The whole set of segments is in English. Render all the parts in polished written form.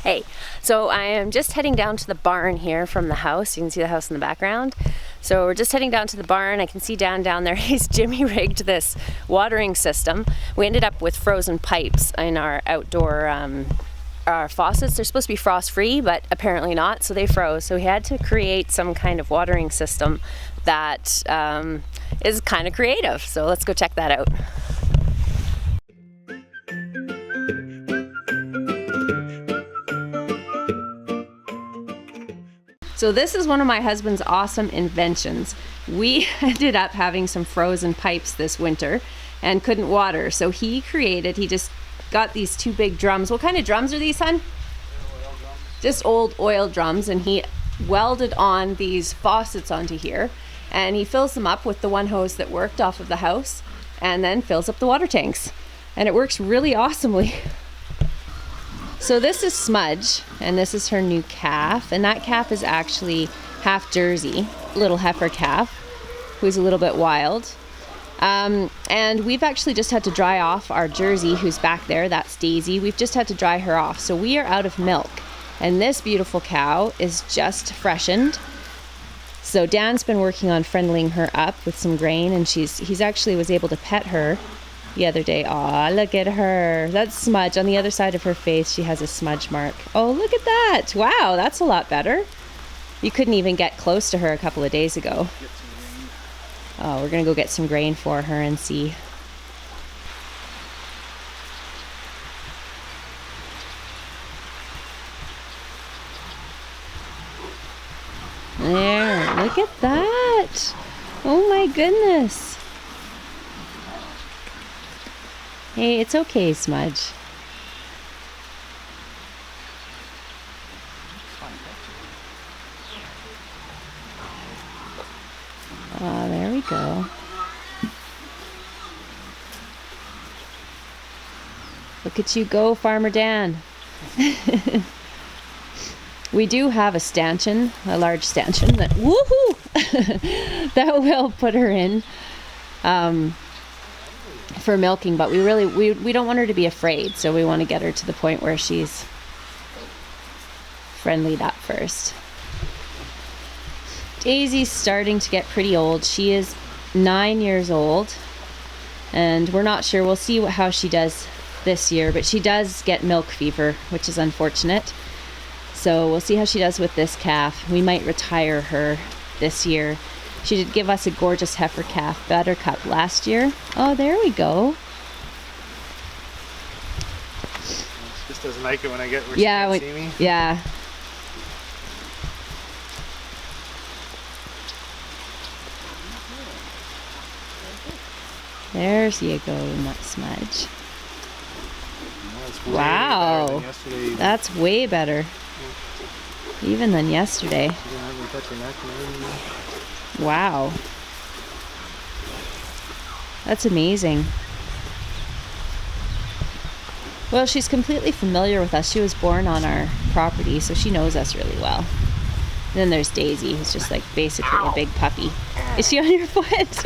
Hey, so I am just heading down to the barn here from the house. You can see the house in the background. So we're just heading down to the barn. I can see Dan down there. He's Jimmy rigged this watering system. We ended up with frozen pipes in our outdoor our faucets. They're supposed to be frost free, but apparently not, so they froze. So we had to create some kind of watering system that is kind of creative. So let's go check that out. So this is one of my husband's awesome inventions. We ended up having some frozen pipes this winter and couldn't water. So he just got these two big drums. What kind of drums are these, hon? Oil drums. Just old oil drums, and he welded on these faucets onto here, and he fills them up with the one hose that worked off of the house and then fills up the water tanks. And it works really awesomely. So this is Smudge, and this is her new calf, and that calf is actually half Jersey, little heifer calf, who's a little bit wild. And we've actually just had to dry off our Jersey, who's back there. That's Daisy. We've just had to dry her off. So we are out of milk, and this beautiful cow is just freshened. So Dan's been working on friendling her up with some grain, and he's actually was able to pet her the other day. Aw, look at her. That's Smudge. On the other side of her face, she has a smudge mark. Oh, look at that. Wow, that's a lot better. You couldn't even get close to her a couple of days ago. Oh, we're going to go get some grain for her and see. There, look at that. Oh my goodness. Hey, it's okay, Smudge. Oh, there we go. Look at you go, Farmer Dan. We do have a stanchion, a large stanchion that, woohoo, that will put her in. For milking, but we don't want her to be afraid, so we want to get her to the point where she's friendlied up first. Daisy's starting to get pretty old. She is 9 years old, and we're not sure. We'll see how she does this year, but she does get milk fever, which is unfortunate. So we'll see how she does with this calf. We might retire her this year. She did give us a gorgeous heifer calf, Buttercup, last year. Oh, there we go. She just doesn't like it when I get where she can't see me. Yeah. There's you go, Nut Smudge. Wow. That's way better. Even than yesterday. Wow. That's amazing. Well, she's completely familiar with us. She was born on our property, so she knows us really well. And then there's Daisy, who's just like basically a big puppy. Is she on your foot?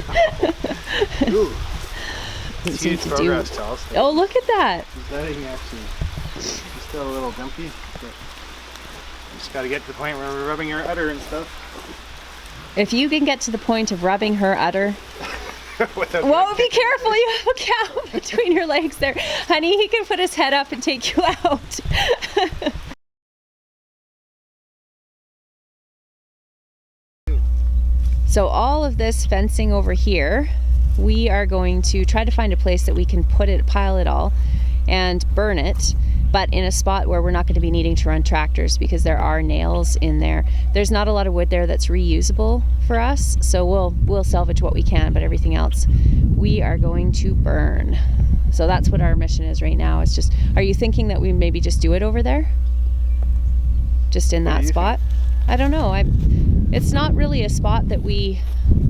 Ooh. Doesn't seem to do. Oh, look at that. She's letting actually. She's still a little dumpy, but just got to get to the point where we're rubbing her udder and stuff. If you can get to the point of rubbing her udder. Whoa, be careful, you have a cow between your legs there. Honey, he can put his head up and take you out. So all of this fencing over here, we are going to try to find a place that we can pile it all and burn it, but in a spot where we're not going to be needing to run tractors because there are nails in there. There's not a lot of wood there that's reusable for us, so we'll salvage what we can, but everything else we are going to burn. So that's what our mission is right now. It's just, are you thinking that we maybe just do it over there? Just in that spot? I don't know. It's not really a spot that we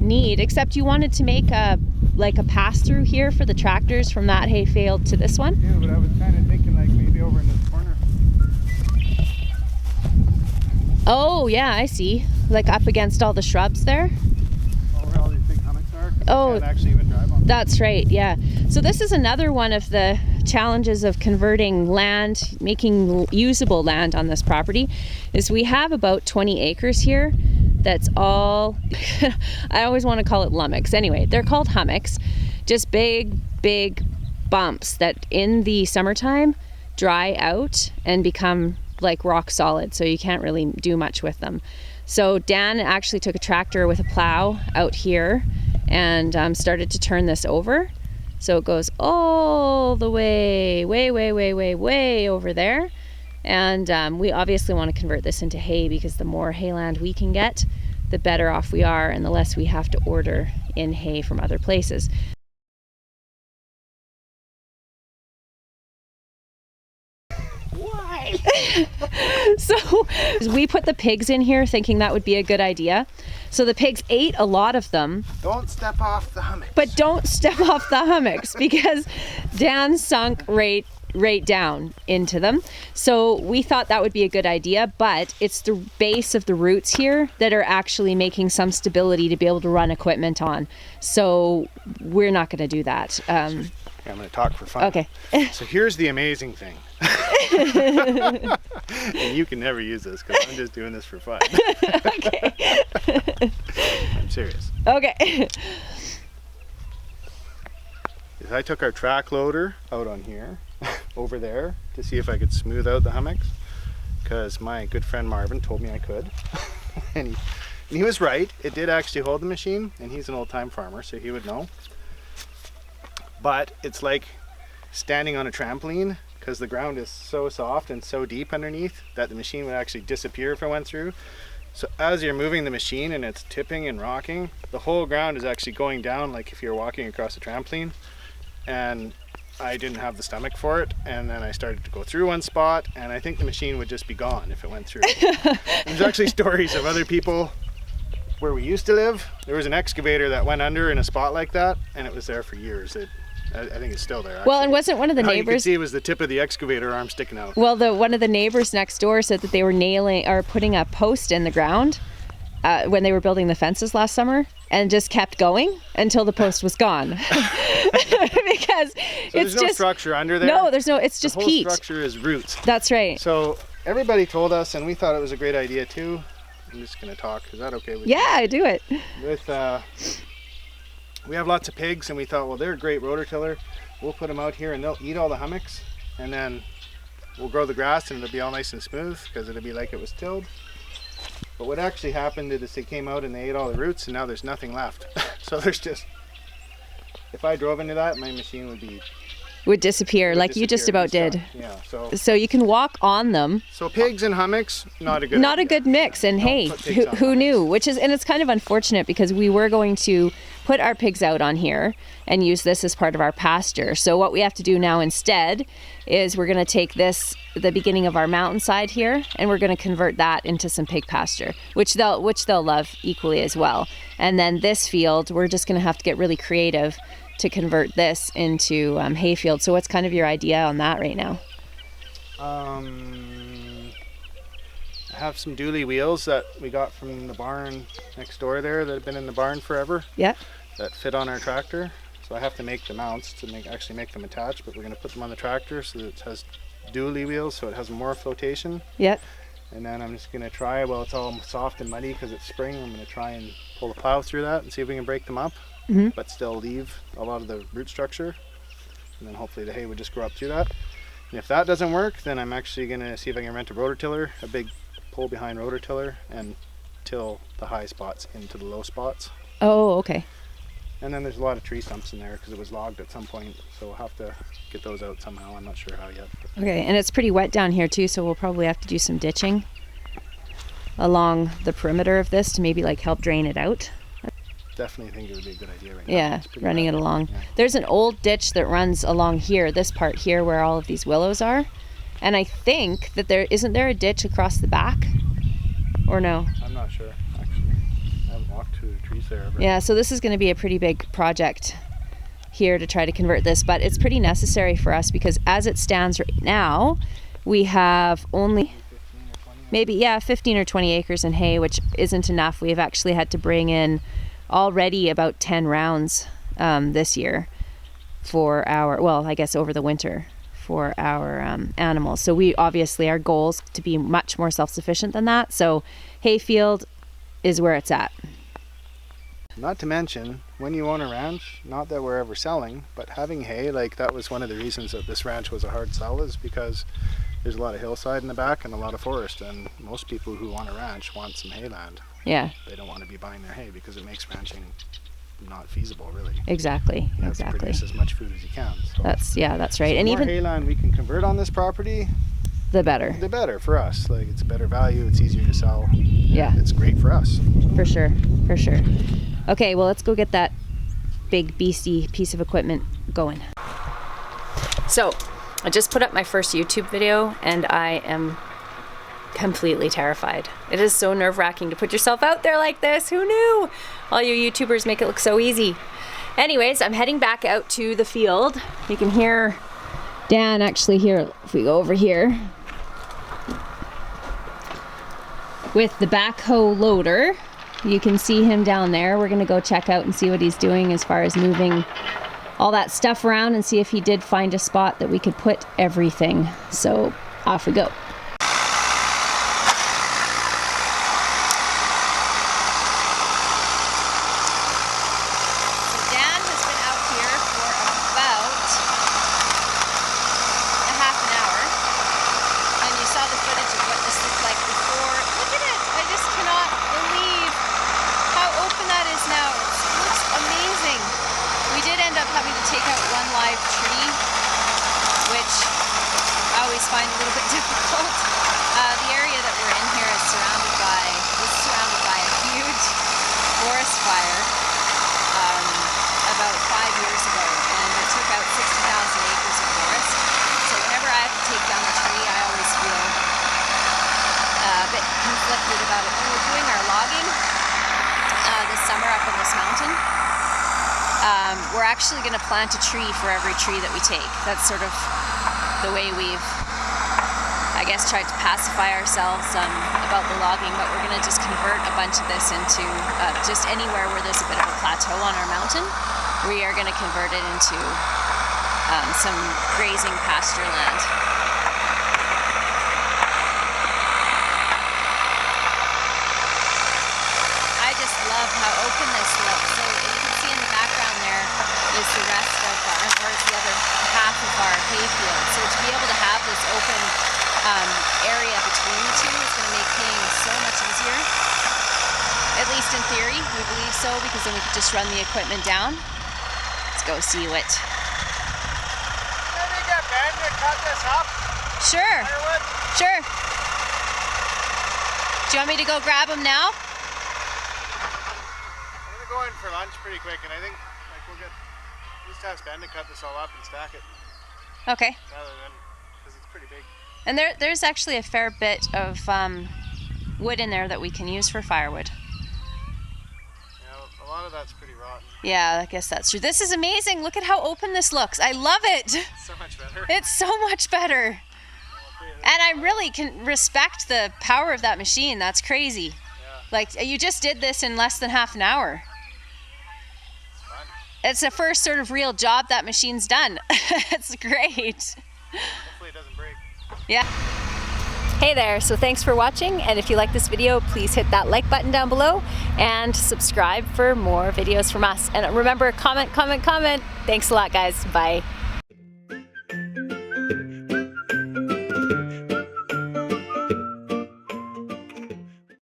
need, except you wanted to make a pass through here for the tractors from that hay field to this one. Yeah, but I was kind of thinking like maybe over in this corner. Oh yeah, I see. Like up against all the shrubs there. Where all these big hummocks are. Oh, you can't actually even drive on them. That's right. Yeah. So this is another one of the challenges of converting land, making usable land on this property, is we have about 20 acres here that's all, I always want to call it lummocks. Anyway, they're called hummocks, just big bumps that in the summertime dry out and become like rock solid, so you can't really do much with them. So Dan actually took a tractor with a plow out here and started to turn this over. So it goes all the way over there. And we obviously want to convert this into hay, because the more hayland we can get, the better off we are and the less we have to order in hay from other places. Why? So we put the pigs in here thinking that would be a good idea. So the pigs ate a lot of them. Don't step off the hummocks. But don't step off the hummocks, because Dan sunk right down into them. So we thought that would be a good idea, but it's the base of the roots here that are actually making some stability to be able to run equipment on. So we're not going to do that. I'm going to talk for fun. Okay. So here's the amazing thing. And you can never use this because I'm just doing this for fun. Okay. I'm serious. Okay. Is I took our track loader out on here, over there, to see if I could smooth out the hummocks, because my good friend Marvin told me I could. and he was right. It did actually hold the machine, and he's an old-time farmer, so he would know. But it's like standing on a trampoline, because the ground is so soft and so deep underneath that the machine would actually disappear if it went through. So as you're moving the machine and it's tipping and rocking, the whole ground is actually going down like if you're walking across a trampoline. And I didn't have the stomach for it, and then I started to go through one spot, and I think the machine would just be gone if it went through. There's actually stories of other people where we used to live. There was an excavator that went under in a spot like that, and it was there for years. I think it's still there, actually. Well, and wasn't one of the All you could neighbors? see was the tip of the excavator arm sticking out. Well, one of the neighbors next door said that they were nailing or putting a post in the ground when they were building the fences last summer, and just kept going until the post was gone. Because So it's there's no just structure under there. no, there's no. It's just the whole peat. structure is roots. That's right. So everybody told us, and we thought it was a great idea too. I'm just going to talk. Is that okay with you? Yeah, I do it. With we have lots of pigs, and we thought, well, they're a great rototiller. We'll put them out here, and they'll eat all the hummocks, and then we'll grow the grass, and it'll be all nice and smooth because it'll be like it was tilled. But what actually happened is they came out and they ate all the roots, and now there's nothing left. So there's just, if I drove into that, my machine Would disappear like you just about did. Yeah. So you can walk on them. So pigs and hummocks, not a good. Not idea. a good mix. And Don't hey, put pigs on who hummocks. knew? And it's kind of unfortunate, because we were going to put our pigs out on here and use this as part of our pasture. So what we have to do now instead is we're going to take this, the beginning of our mountainside here, and we're going to convert that into some pig pasture, which they'll love equally as well. And then this field, we're just going to have to get really creative to convert this into hayfield. So what's kind of your idea on that right now? I have some dually wheels that we got from the barn next door there that have been in the barn forever. Yeah. That fit on our tractor. So I have to make the mounts to actually make them attach, but we're going to put them on the tractor so that it has dually wheels, so it has more flotation. Yep. And then I'm just going to try, well, it's all soft and muddy because it's spring, I'm going to try and pull the plow through that and see if we can break them up, but still leave a lot of the root structure. And then hopefully the hay would just grow up through that. And if that doesn't work, then I'm actually going to see if I can rent a rototiller, a big pull behind rototiller, and till the high spots into the low spots. Oh, okay. And then there's a lot of tree stumps in there because it was logged at some point, so we'll have to get those out somehow. I'm not sure how yet. Okay, and it's pretty wet down here too, so we'll probably have to do some ditching along the perimeter of this to maybe like help drain it out. Definitely think it would be a good idea right now. Yeah, It's pretty running wet. it along. Yeah. There's an old ditch that runs along here, this part here where all of these willows are. And I think that isn't there a ditch across the back? Or no? I'm not sure, actually. I haven't walked through the trees there. But Yeah, so this is going to be a pretty big project here to try to convert this, but it's pretty necessary for us because as it stands right now, we have only 15 or 20. maybe 15 or 20 acres in hay, which isn't enough. We've actually had to bring in already about 10 rounds this year for I guess over the winter for our animals. So we obviously, our goal is to be much more self-sufficient than that. So hayfield is where it's at. Not to mention, when you own a ranch, not that we're ever selling, but having hay, like that was one of the reasons that this ranch was a hard sell, is because there's a lot of hillside in the back and a lot of forest, and most people who want a ranch want some hayland. Yeah. They don't want to be buying their hay because it makes ranching not feasible, really. Exactly. You have Exactly. to produce as much food as you can. So That's right. the And more even hayland we can convert on this property, the better. the better for us. Like, it's better value, it's easier to sell. Yeah. It's great for us. For sure. For sure. Okay, well, let's go get that big beastie piece of equipment going. So, I just put up my first YouTube video and I am completely terrified. It is so nerve-wracking to put yourself out there like this. Who knew? All you YouTubers make it look so easy. Anyways, I'm heading back out to the field. You can hear Dan actually here, if we go over here, with the backhoe loader. You can see him down there. We're gonna go check out and see what he's doing as far as moving all that stuff around and see if he did find a spot that we could put everything. So off we go. So Dan has been out here for about a half an hour. And you saw the footage of what this looked like before. Look at it. I just cannot believe how open that is now. It looks amazing. We did end up having to take out one live tree, which I always find a little bit difficult. The area that we're in here is surrounded by a huge forest fire about 5 years ago, and it took out 60,000 acres of forest. So whenever I have to take down a tree, I always feel a bit conflicted about it. When we're doing our logging this summer up in this mountain, we're actually going to plant a tree for every tree that we take. That's sort of the way we've, I guess, tried to pacify ourselves about the logging, but we're going to just convert a bunch of this into just anywhere where there's a bit of a plateau on our mountain. We are going to convert it into some grazing pasture land. I just love how open this looks. So you can see in the background there is the rest of or is the other half of our hayfield. So to be able to have this open area between the two is going to make haying so much easier. At least in theory, we believe so, because then we could just run the equipment down. Let's go see what. Maybe get Ben to cut this up. Sure. Firewood. Sure. Do you want me to go grab them now? I'm gonna go in for lunch pretty quick, and I think we'll just ask Ben to cut this all up and stack it. Okay. Rather than, because it's pretty big. And there's actually a fair bit of wood in there that we can use for firewood. Yeah, a lot of that's pretty rotten. Yeah, I guess that's true. This is amazing. Look at how open this looks. I love it. It's so much better. It's so much better. And I really can respect the power of that machine. That's crazy. Yeah. Like, you just did this in less than half an hour. It's fun. It's the first sort of real job that machine's done. It's great. Hopefully it doesn't break. Yeah. Hey there, so thanks for watching, and if you like this video, please hit that like button down below and subscribe for more videos from us. And remember, comment. Thanks a lot, guys. Bye.